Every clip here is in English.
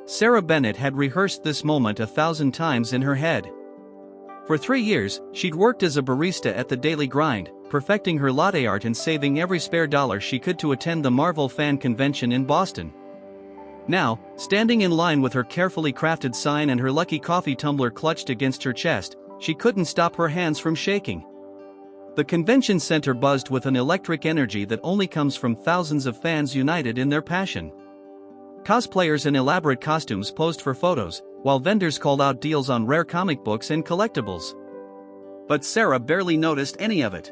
Sarah Bennett had rehearsed this moment 1,000 times in her head. For 3 years, she'd worked as a barista at the Daily Grind, perfecting her latte art and saving every spare dollar she could to attend the Marvel fan convention in Boston. Now, standing in line with her carefully crafted sign and her lucky coffee tumbler clutched against her chest, she couldn't stop her hands from shaking. The convention center buzzed with an electric energy that only comes from thousands of fans united in their passion. Cosplayers in elaborate costumes posed for photos, while vendors called out deals on rare comic books and collectibles. But Sarah barely noticed any of it.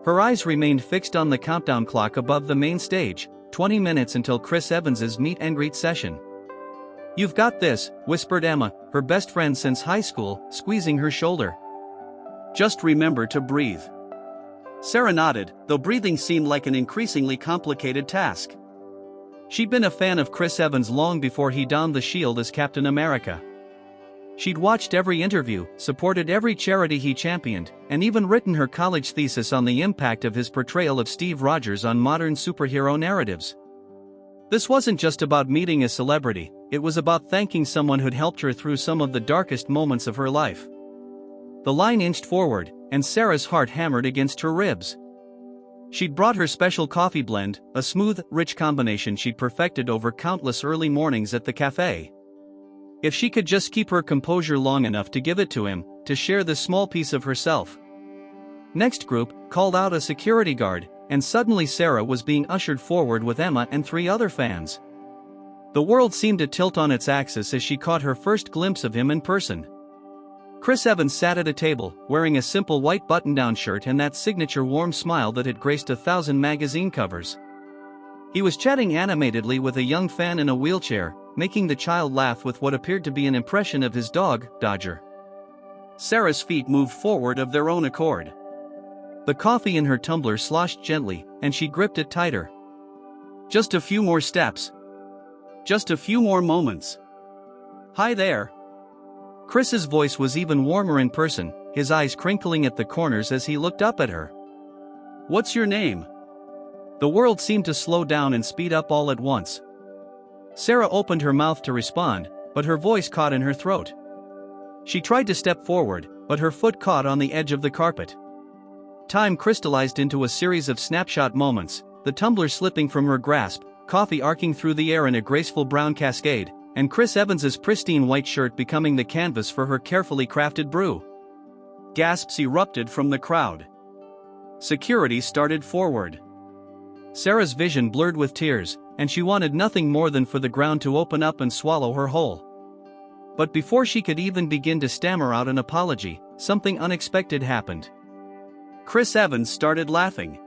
Her eyes remained fixed on the countdown clock above the main stage, 20 minutes until Chris Evans's meet and greet session. "You've got this," whispered Emma, her best friend since high school, squeezing her shoulder. "Just remember to breathe." Sarah nodded, though breathing seemed like an increasingly complicated task. She'd been a fan of Chris Evans long before he donned the shield as Captain America. She'd watched every interview, supported every charity he championed, and even written her college thesis on the impact of his portrayal of Steve Rogers on modern superhero narratives. This wasn't just about meeting a celebrity, it was about thanking someone who'd helped her through some of the darkest moments of her life. The line inched forward, and Sarah's heart hammered against her ribs. She'd brought her special coffee blend, a smooth, rich combination she'd perfected over countless early mornings at the cafe. If she could just keep her composure long enough to give it to him, to share this small piece of herself. Next group called out a security guard, and suddenly Sarah was being ushered forward with Emma and 3 other fans. The world seemed to tilt on its axis as she caught her first glimpse of him in person. Chris Evans sat at a table, wearing a simple white button-down shirt and that signature warm smile that had graced 1,000 magazine covers. He was chatting animatedly with a young fan in a wheelchair, making the child laugh with what appeared to be an impression of his dog, Dodger. Sarah's feet moved forward of their own accord. The coffee in her tumbler sloshed gently, and she gripped it tighter. Just a few more steps. Just a few more moments. "Hi there." Chris's voice was even warmer in person, his eyes crinkling at the corners as he looked up at her. "What's your name?" The world seemed to slow down and speed up all at once. Sarah opened her mouth to respond, but her voice caught in her throat. She tried to step forward, but her foot caught on the edge of the carpet. Time crystallized into a series of snapshot moments, the tumbler slipping from her grasp, coffee arcing through the air in a graceful brown cascade, and Chris Evans's pristine white shirt becoming the canvas for her carefully crafted brew. Gasps erupted from the crowd. Security started forward. Sarah's vision blurred with tears, and she wanted nothing more than for the ground to open up and swallow her whole. But before she could even begin to stammer out an apology, something unexpected happened. Chris Evans started laughing.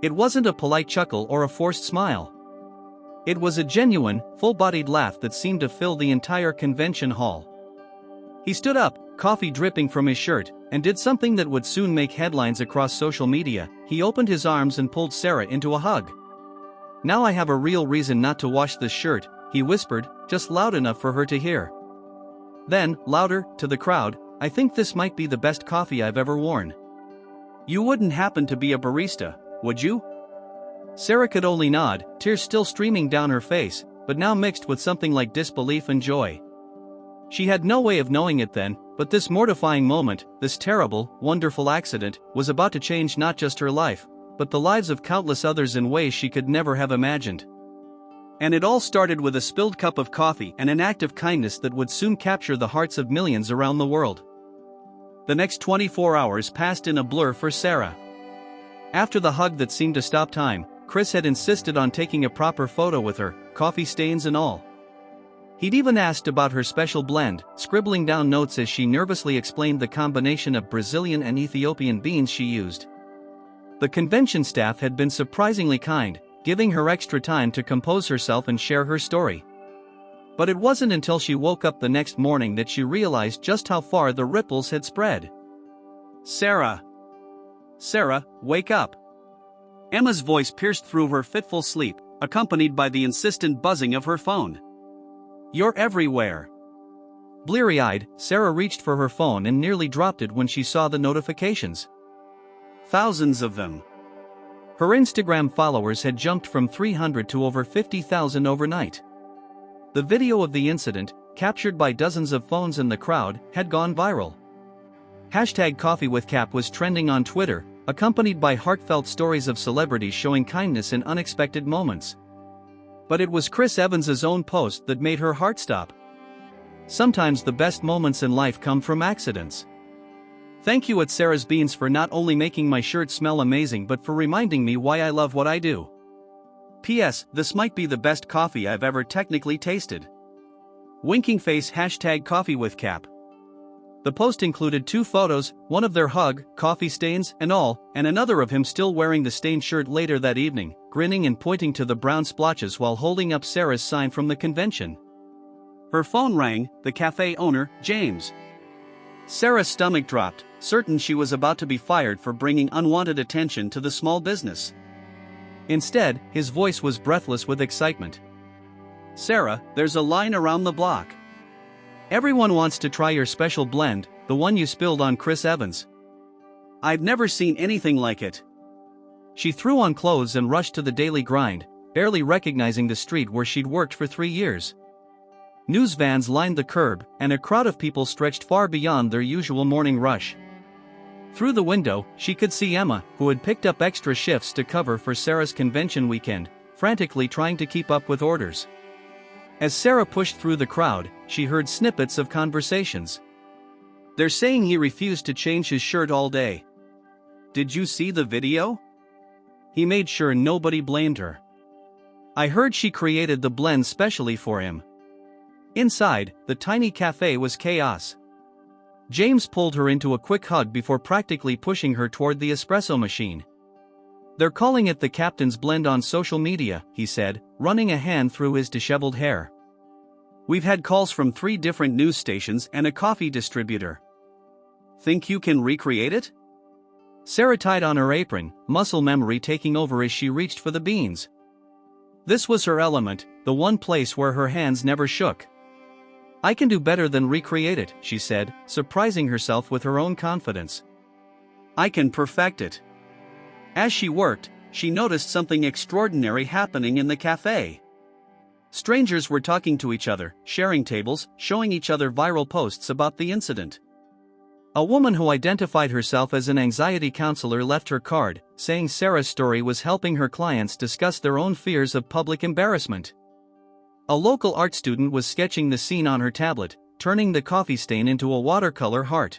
It wasn't a polite chuckle or a forced smile. It was a genuine, full-bodied laugh that seemed to fill the entire convention hall. He stood up, coffee dripping from his shirt, and did something that would soon make headlines across social media. He opened his arms and pulled Sarah into a hug. "Now I have a real reason not to wash this shirt," he whispered, just loud enough for her to hear. Then, louder, to the crowd, "I think this might be the best coffee I've ever worn." "You wouldn't happen to be a barista, would you?" Sarah could only nod, tears still streaming down her face, but now mixed with something like disbelief and joy. She had no way of knowing it then, but this mortifying moment, this terrible, wonderful accident, was about to change not just her life, but the lives of countless others in ways she could never have imagined. And it all started with a spilled cup of coffee and an act of kindness that would soon capture the hearts of millions around the world. The next 24 hours passed in a blur for Sarah. After the hug that seemed to stop time, Chris had insisted on taking a proper photo with her, coffee stains and all. He'd even asked about her special blend, scribbling down notes as she nervously explained the combination of Brazilian and Ethiopian beans she used. The convention staff had been surprisingly kind, giving her extra time to compose herself and share her story. But it wasn't until she woke up the next morning that she realized just how far the ripples had spread. "Sarah! Sarah, wake up!" Emma's voice pierced through her fitful sleep, accompanied by the insistent buzzing of her phone. "You're everywhere." Bleary-eyed, Sarah reached for her phone and nearly dropped it when she saw the notifications. Thousands of them. Her Instagram followers had jumped from 300 to over 50,000 overnight. The video of the incident, captured by dozens of phones in the crowd, had gone viral. #CoffeeWithCap was trending on Twitter, accompanied by heartfelt stories of celebrities showing kindness in unexpected moments. But it was Chris Evans's own post that made her heart stop. Sometimes the best moments in life come from accidents. Thank you at Sarah's Beans for not only making my shirt smell amazing but for reminding me why I love what I do. P.S. This might be the best coffee I've ever technically tasted. Winking face #CoffeeWithCap. The post included 2 photos, one of their hug, coffee stains and all, and another of him still wearing the stained shirt later that evening, grinning and pointing to the brown splotches while holding up Sarah's sign from the convention. Her phone rang, the cafe owner, James. Sarah's stomach dropped, certain she was about to be fired for bringing unwanted attention to the small business. Instead, his voice was breathless with excitement. "Sarah, there's a line around the block. Everyone wants to try your special blend, the one you spilled on Chris Evans. I've never seen anything like it." She threw on clothes and rushed to the daily grind, barely recognizing the street where she'd worked for 3 years. News vans lined the curb, and a crowd of people stretched far beyond their usual morning rush. Through the window, she could see Emma, who had picked up extra shifts to cover for Sarah's convention weekend, frantically trying to keep up with orders. As Sarah pushed through the crowd, she heard snippets of conversations. "They're saying he refused to change his shirt all day. Did you see the video? He made sure nobody blamed her. I heard she created the blend specially for him." Inside, the tiny cafe was chaos. James pulled her into a quick hug before practically pushing her toward the espresso machine. "They're calling it the Captain's Blend on social media," he said, running a hand through his disheveled hair. "We've had calls from 3 different news stations and a coffee distributor. Think you can recreate it?" Sarah tied on her apron, muscle memory taking over as she reached for the beans. This was her element, the one place where her hands never shook. "I can do better than recreate it," she said, surprising herself with her own confidence. "I can perfect it." As she worked, she noticed something extraordinary happening in the cafe. Strangers were talking to each other, sharing tables, showing each other viral posts about the incident. A woman who identified herself as an anxiety counselor left her card, saying Sarah's story was helping her clients discuss their own fears of public embarrassment. A local art student was sketching the scene on her tablet, turning the coffee stain into a watercolor heart.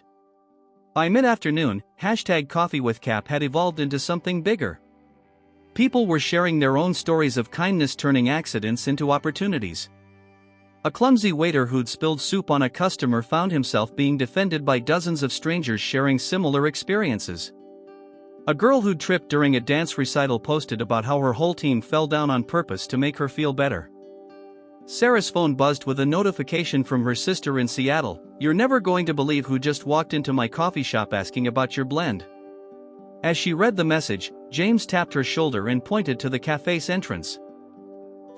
By mid-afternoon, #CoffeeWithCap had evolved into something bigger. People were sharing their own stories of kindness, turning accidents into opportunities. A clumsy waiter who'd spilled soup on a customer found himself being defended by dozens of strangers sharing similar experiences. A girl who'd tripped during a dance recital posted about how her whole team fell down on purpose to make her feel better. Sarah's phone buzzed with a notification from her sister in Seattle. "You're never going to believe who just walked into my coffee shop asking about your blend." As she read the message, James tapped her shoulder and pointed to the cafe's entrance.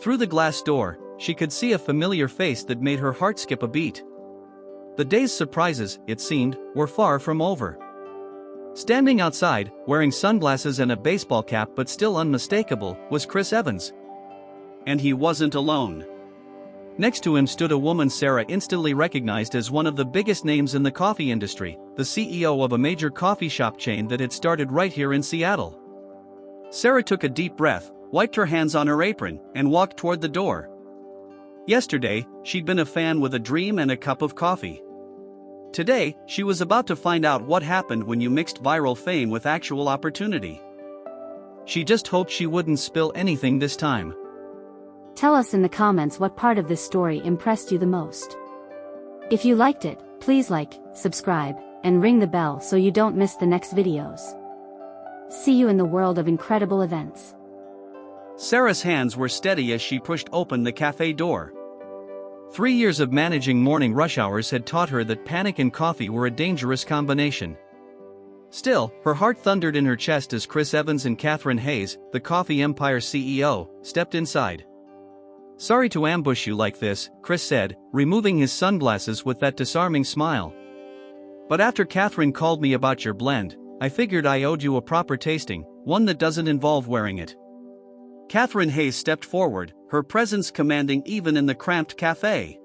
Through the glass door, she could see a familiar face that made her heart skip a beat. The day's surprises, it seemed, were far from over. Standing outside, wearing sunglasses and a baseball cap but still unmistakable, was Chris Evans. And he wasn't alone. Next to him stood a woman Sarah instantly recognized as one of the biggest names in the coffee industry, the CEO of a major coffee shop chain that had started right here in Seattle. Sarah took a deep breath, wiped her hands on her apron, and walked toward the door. Yesterday, she'd been a fan with a dream and a cup of coffee. Today, she was about to find out what happened when you mixed viral fame with actual opportunity. She just hoped she wouldn't spill anything this time. Tell us in the comments what part of this story impressed you the most. If you liked it, please like, subscribe, and ring the bell so you don't miss the next videos. See you in the world of incredible events. Sarah's hands were steady as she pushed open the cafe door. 3 years of managing morning rush hours had taught her that panic and coffee were a dangerous combination. Still, her heart thundered in her chest as Chris Evans and Catherine Hayes, the coffee empire CEO, stepped inside. "Sorry to ambush you like this," Chris said, removing his sunglasses with that disarming smile. "But after Catherine called me about your blend, I figured I owed you a proper tasting, one that doesn't involve wearing it." Catherine Hayes stepped forward, her presence commanding even in the cramped cafe.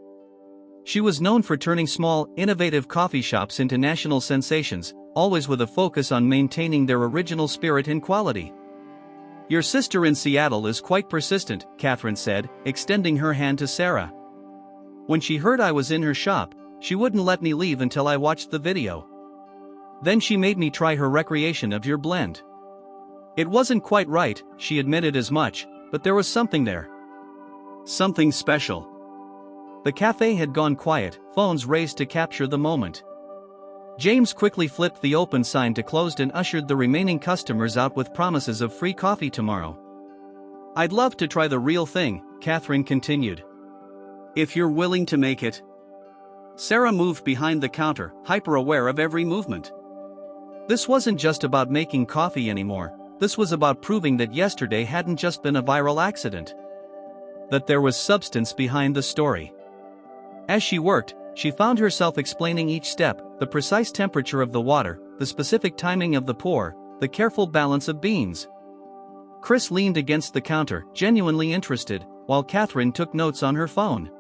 She was known for turning small, innovative coffee shops into national sensations, always with a focus on maintaining their original spirit and quality. "Your sister in Seattle is quite persistent," Catherine said, extending her hand to Sarah. "When she heard I was in her shop, she wouldn't let me leave until I watched the video. Then she made me try her recreation of your blend. It wasn't quite right," she admitted as much, "but there was something there. Something special." The cafe had gone quiet, phones raised to capture the moment. James quickly flipped the open sign to closed and ushered the remaining customers out with promises of free coffee tomorrow. "I'd love to try the real thing," Catherine continued. "If you're willing to make it." Sarah moved behind the counter, hyper-aware of every movement. This wasn't just about making coffee anymore, this was about proving that yesterday hadn't just been a viral accident. That there was substance behind the story. As she worked, she found herself explaining each step, the precise temperature of the water, the specific timing of the pour, the careful balance of beans. Chris leaned against the counter, genuinely interested, while Catherine took notes on her phone.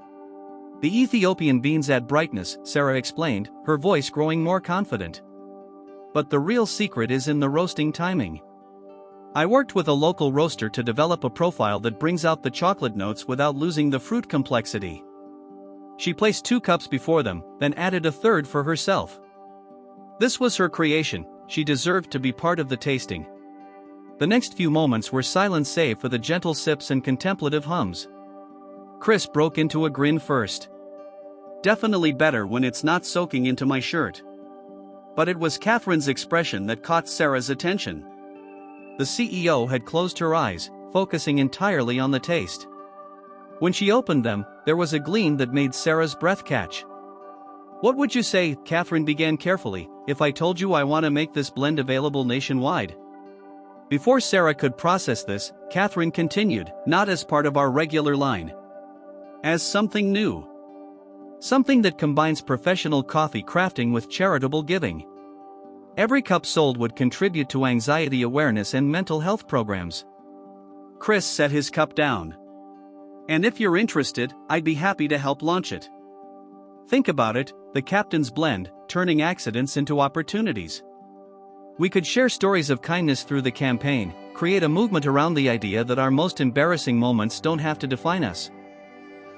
"The Ethiopian beans add brightness," Sarah explained, her voice growing more confident. "But the real secret is in the roasting timing. I worked with a local roaster to develop a profile that brings out the chocolate notes without losing the fruit complexity." She placed 2 cups before them, then added a third for herself. This was her creation, she deserved to be part of the tasting. The next few moments were silent save for the gentle sips and contemplative hums. Chris broke into a grin first. "Definitely better when it's not soaking into my shirt." But it was Catherine's expression that caught Sarah's attention. The CEO had closed her eyes, focusing entirely on the taste. When she opened them, there was a gleam that made Sarah's breath catch. "What would you say," Catherine began carefully, "if I told you I want to make this blend available nationwide?" Before Sarah could process this, Catherine continued, "Not as part of our regular line. As something new. Something that combines professional coffee crafting with charitable giving. Every cup sold would contribute to anxiety awareness and mental health programs." Chris set his cup down. "And if you're interested, I'd be happy to help launch it. Think about it, the captain's blend, turning accidents into opportunities. We could share stories of kindness through the campaign, create a movement around the idea that our most embarrassing moments don't have to define us."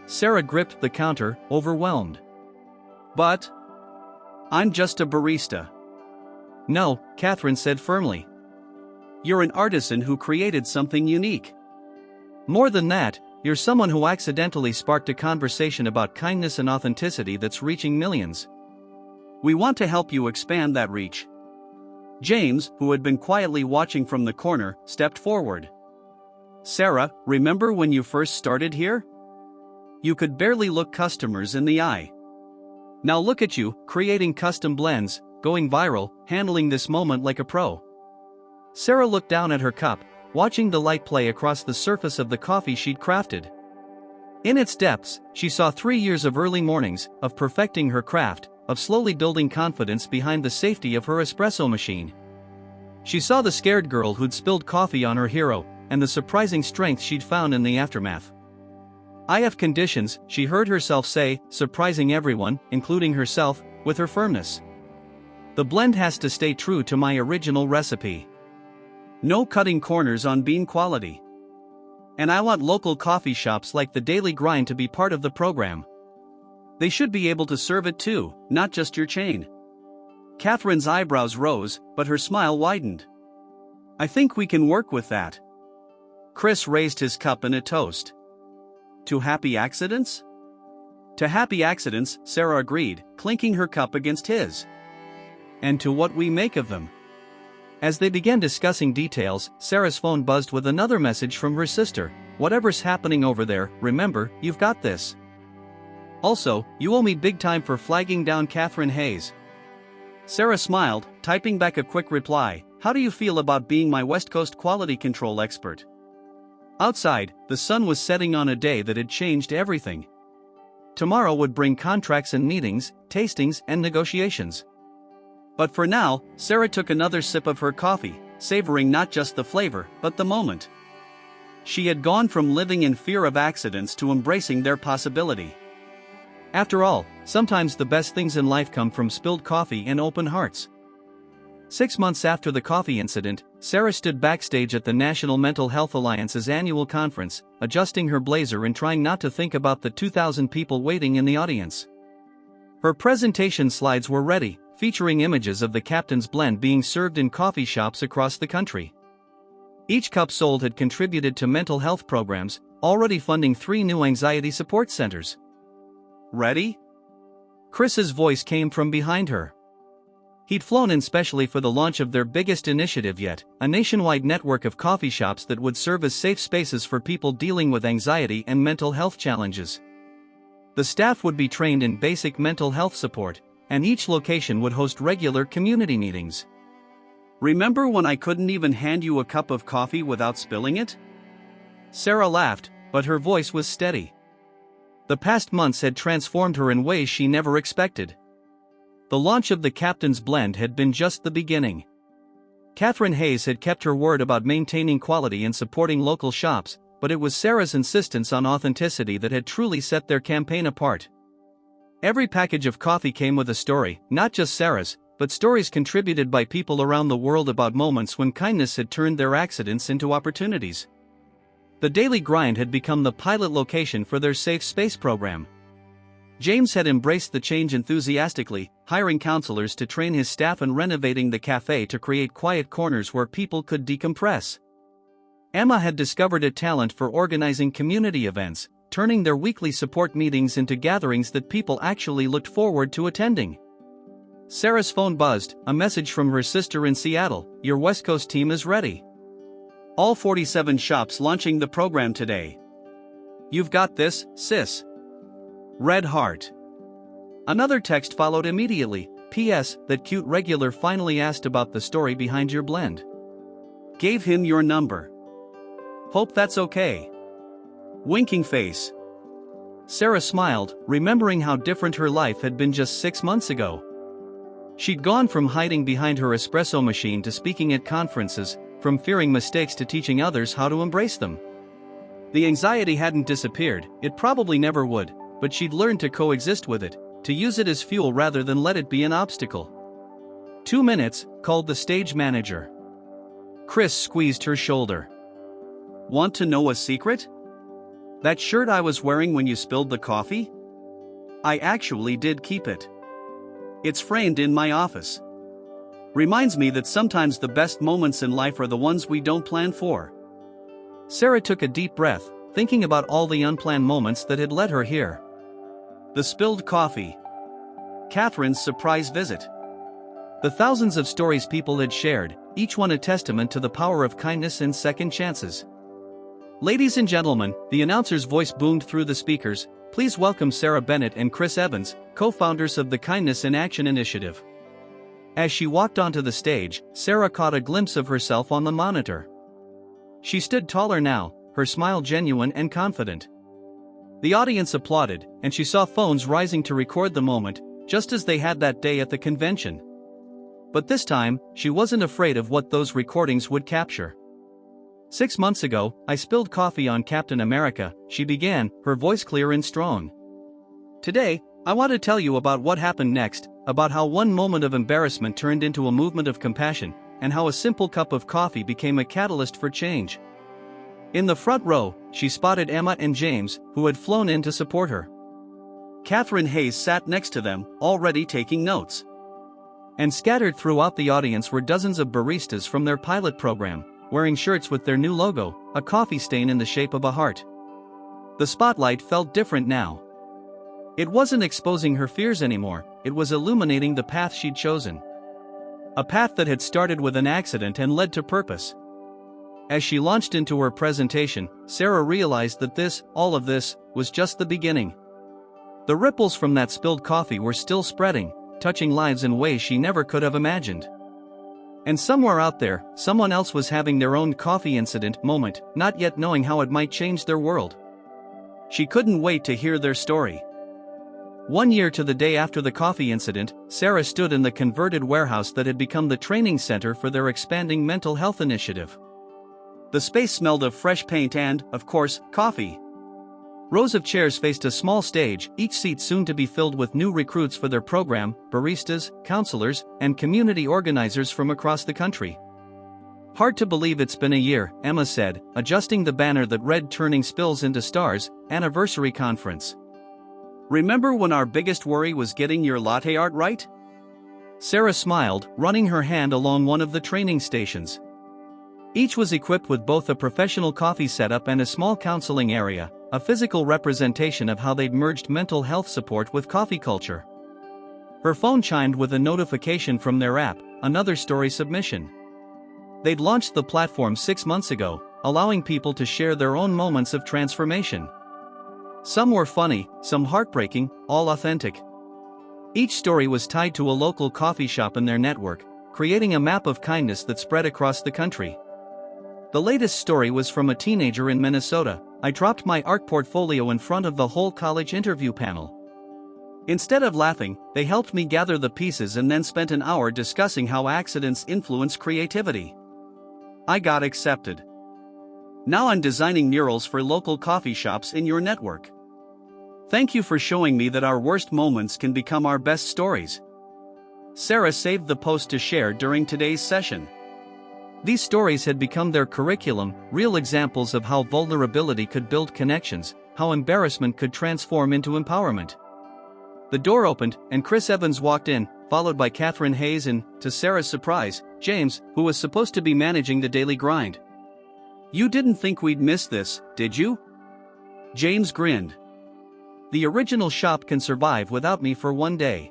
Sarah gripped the counter, overwhelmed. "But I'm just a barista." "No," Catherine said firmly. "You're an artisan who created something unique. More than that, you're someone who accidentally sparked a conversation about kindness and authenticity that's reaching millions. We want to help you expand that reach." James, who had been quietly watching from the corner, stepped forward. "Sarah, remember when you first started here? You could barely look customers in the eye. Now look at you, creating custom blends, going viral, handling this moment like a pro." Sarah looked down at her cup, watching the light play across the surface of the coffee she'd crafted. In its depths, she saw 3 years of early mornings, of perfecting her craft, of slowly building confidence behind the safety of her espresso machine. She saw the scared girl who'd spilled coffee on her hero, and the surprising strength she'd found in the aftermath. "I have conditions," she heard herself say, surprising everyone, including herself, with her firmness. "The blend has to stay true to my original recipe. No cutting corners on bean quality. And I want local coffee shops like the Daily Grind to be part of the program. They should be able to serve it too, not just your chain." Catherine's eyebrows rose, but her smile widened. "I think we can work with that." Chris raised his cup in a toast. "To happy accidents?" "To happy accidents," Sarah agreed, clinking her cup against his. "And to what we make of them." As they began discussing details, Sarah's phone buzzed with another message from her sister. "Whatever's happening over there, remember, you've got this. Also, you owe me big time for flagging down Catherine Hayes." Sarah smiled, typing back a quick reply, "How do you feel about being my West Coast quality control expert?" Outside, the sun was setting on a day that had changed everything. Tomorrow would bring contracts and meetings, tastings and negotiations. But for now, Sarah took another sip of her coffee, savoring not just the flavor, but the moment. She had gone from living in fear of accidents to embracing their possibility. After all, sometimes the best things in life come from spilled coffee and open hearts. 6 months after the coffee incident, Sarah stood backstage at the National Mental Health Alliance's annual conference, adjusting her blazer and trying not to think about the 2,000 people waiting in the audience. Her presentation slides were ready, featuring images of the Captain's Blend being served in coffee shops across the country. Each cup sold had contributed to mental health programs, already funding 3 new anxiety support centers. Ready? Chris's voice came from behind her. He'd flown in specially for the launch of their biggest initiative yet, a nationwide network of coffee shops that would serve as safe spaces for people dealing with anxiety and mental health challenges. The staff would be trained in basic mental health support, and each location would host regular community meetings. Remember when I couldn't even hand you a cup of coffee without spilling it? Sarah laughed, but her voice was steady. The past months had transformed her in ways she never expected. The launch of the Captain's Blend had been just the beginning. Catherine Hayes had kept her word about maintaining quality and supporting local shops, but it was Sarah's insistence on authenticity that had truly set their campaign apart. Every package of coffee came with a story, not just Sarah's, but stories contributed by people around the world about moments when kindness had turned their accidents into opportunities. The Daily Grind had become the pilot location for their Safe Space program. James had embraced the change enthusiastically, hiring counselors to train his staff and renovating the cafe to create quiet corners where people could decompress. Emma had discovered a talent for organizing community events, turning their weekly support meetings into gatherings that people actually looked forward to attending. Sarah's phone buzzed, a message from her sister in Seattle: "Your West Coast team is ready. All 47 shops launching the program today. You've got this, sis. Red heart." Another text followed immediately: "P.S. That cute regular finally asked about the story behind your blend. Gave him your number. Hope that's okay." Winking face. Sarah smiled, remembering how different her life had been just 6 months ago. She'd gone from hiding behind her espresso machine to speaking at conferences, from fearing mistakes to teaching others how to embrace them. The anxiety hadn't disappeared, it probably never would, but she'd learned to coexist with it, to use it as fuel rather than let it be an obstacle. 2 minutes, called the stage manager. Chris squeezed her shoulder. "Want to know a secret? That shirt I was wearing when you spilled the coffee? I actually did keep it. It's framed in my office. Reminds me that sometimes the best moments in life are the ones we don't plan for." Sarah took a deep breath, thinking about all the unplanned moments that had led her here. The spilled coffee. Catherine's surprise visit. The thousands of stories people had shared, each one a testament to the power of kindness and second chances. "Ladies and gentlemen," the announcer's voice boomed through the speakers, "please welcome Sarah Bennett and Chris Evans, co-founders of the Kindness in Action Initiative." As she walked onto the stage, Sarah caught a glimpse of herself on the monitor. She stood taller now, her smile genuine and confident. The audience applauded, and she saw phones rising to record the moment, just as they had that day at the convention. But this time, she wasn't afraid of what those recordings would capture. 6 months ago, I spilled coffee on Captain America, she began, her voice clear and strong. Today, I want to tell you about what happened next, about how one moment of embarrassment turned into a movement of compassion, and how a simple cup of coffee became a catalyst for change. In the front row, she spotted Emma and James, who had flown in to support her. Catherine Hayes sat next to them, already taking notes. And scattered throughout the audience were dozens of baristas from their pilot program, wearing shirts with their new logo, a coffee stain in the shape of a heart. The spotlight felt different now. It wasn't exposing her fears anymore, it was illuminating the path she'd chosen. A path that had started with an accident and led to purpose. As she launched into her presentation, Sarah realized that all of this, was just the beginning. The ripples from that spilled coffee were still spreading, touching lives in ways she never could have imagined. And somewhere out there, someone else was having their own coffee incident moment, not yet knowing how it might change their world. She couldn't wait to hear their story. 1 year to the day after the coffee incident, Sarah stood in the converted warehouse that had become the training center for their expanding mental health initiative. The space smelled of fresh paint and, of course, coffee. Rows of chairs faced a small stage, each seat soon to be filled with new recruits for their program, baristas, counselors, and community organizers from across the country. "Hard to believe it's been a year," Emma said, adjusting the banner that read "Turning Spills into Stars, Anniversary Conference." "Remember when our biggest worry was getting your latte art right?" Sarah smiled, running her hand along one of the training stations. Each was equipped with both a professional coffee setup and a small counseling area, a physical representation of how they'd merged mental health support with coffee culture. Her phone chimed with a notification from their app, another story submission. They'd launched the platform 6 months ago, allowing people to share their own moments of transformation. Some were funny, some heartbreaking, all authentic. Each story was tied to a local coffee shop in their network, creating a map of kindness that spread across the country. The latest story was from a teenager in Minnesota. "I dropped my art portfolio in front of the whole college interview panel. Instead of laughing, they helped me gather the pieces and then spent an hour discussing how accidents influence creativity. I got accepted. Now I'm designing murals for local coffee shops in your network. Thank you for showing me that our worst moments can become our best stories." Sarah saved the post to share during today's session. These stories had become their curriculum, real examples of how vulnerability could build connections, how embarrassment could transform into empowerment. The door opened, and Chris Evans walked in, followed by Catherine Hayes and, to Sarah's surprise, James, who was supposed to be managing the daily grind. "You didn't think we'd miss this, did you?" James grinned. "The original shop can survive without me for one day.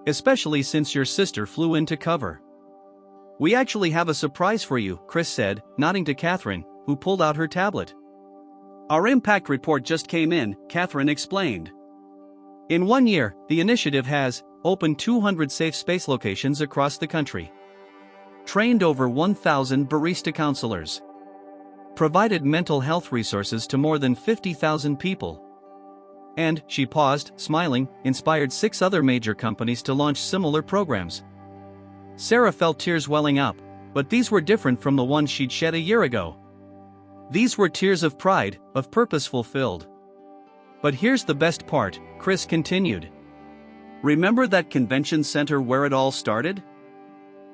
Especially since your sister flew in to cover." "We actually have a surprise for you," Chris said, nodding to Catherine, who pulled out her tablet. "Our impact report just came in," Catherine explained. "In 1 year, the initiative has opened 200 safe space locations across the country, trained over 1,000 barista counselors, provided mental health resources to more than 50,000 people, and," she paused, smiling, "inspired 6 other major companies to launch similar programs." Sarah felt tears welling up, but these were different from the ones she'd shed a year ago. These were tears of pride, of purpose fulfilled. "But here's the best part," Chris continued. "Remember that convention center where it all started?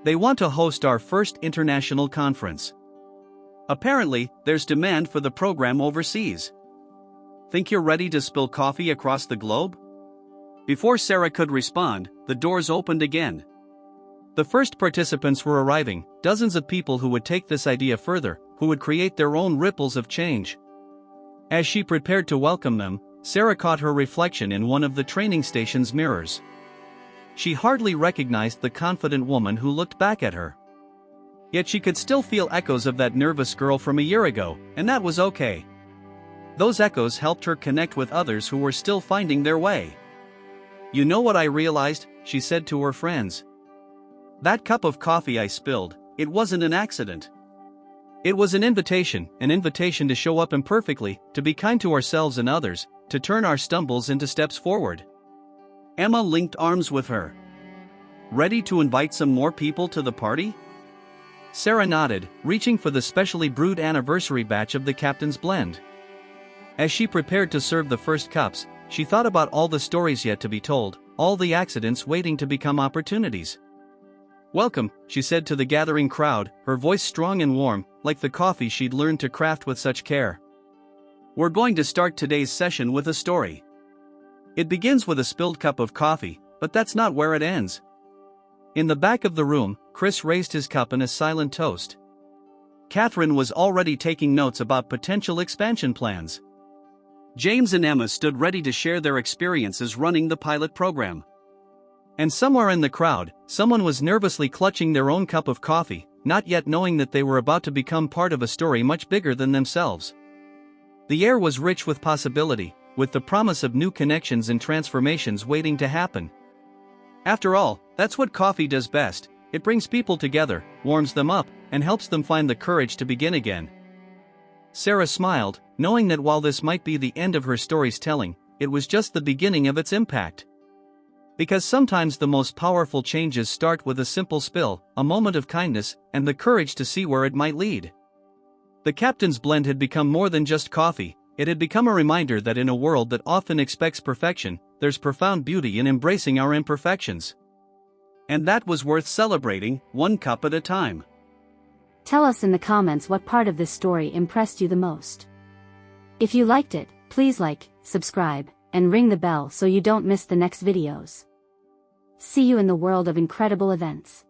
They want to host our first international conference. Apparently, there's demand for the program overseas. Think you're ready to spill coffee across the globe?" Before Sarah could respond, the doors opened again. The first participants were arriving, dozens of people who would take this idea further, who would create their own ripples of change. As she prepared to welcome them, Sarah caught her reflection in one of the training station's mirrors. She hardly recognized the confident woman who looked back at her. Yet she could still feel echoes of that nervous girl from a year ago, and that was okay. Those echoes helped her connect with others who were still finding their way. "You know what I realized?" she said to her friends. "That cup of coffee I spilled, it wasn't an accident. It was an invitation to show up imperfectly, to be kind to ourselves and others, to turn our stumbles into steps forward." Emma linked arms with her. "Ready to invite some more people to the party?" Sarah nodded, reaching for the specially brewed anniversary batch of the Captain's Blend. As she prepared to serve the first cups, she thought about all the stories yet to be told, all the accidents waiting to become opportunities. "Welcome," she said to the gathering crowd, her voice strong and warm, like the coffee she'd learned to craft with such care. "We're going to start today's session with a story. It begins with a spilled cup of coffee, but that's not where it ends." In the back of the room, Chris raised his cup in a silent toast. Catherine was already taking notes about potential expansion plans. James and Emma stood ready to share their experiences running the pilot program. And somewhere in the crowd, someone was nervously clutching their own cup of coffee, not yet knowing that they were about to become part of a story much bigger than themselves. The air was rich with possibility, with the promise of new connections and transformations waiting to happen. After all, that's what coffee does best. It brings people together, warms them up, and helps them find the courage to begin again. Sarah smiled, knowing that while this might be the end of her story's telling, it was just the beginning of its impact. Because sometimes the most powerful changes start with a simple spill, a moment of kindness, and the courage to see where it might lead. The captain's blend had become more than just coffee, it had become a reminder that in a world that often expects perfection, there's profound beauty in embracing our imperfections. And that was worth celebrating, one cup at a time. Tell us in the comments what part of this story impressed you the most. If you liked it, please like, subscribe, and ring the bell so you don't miss the next videos. See you in the world of incredible events.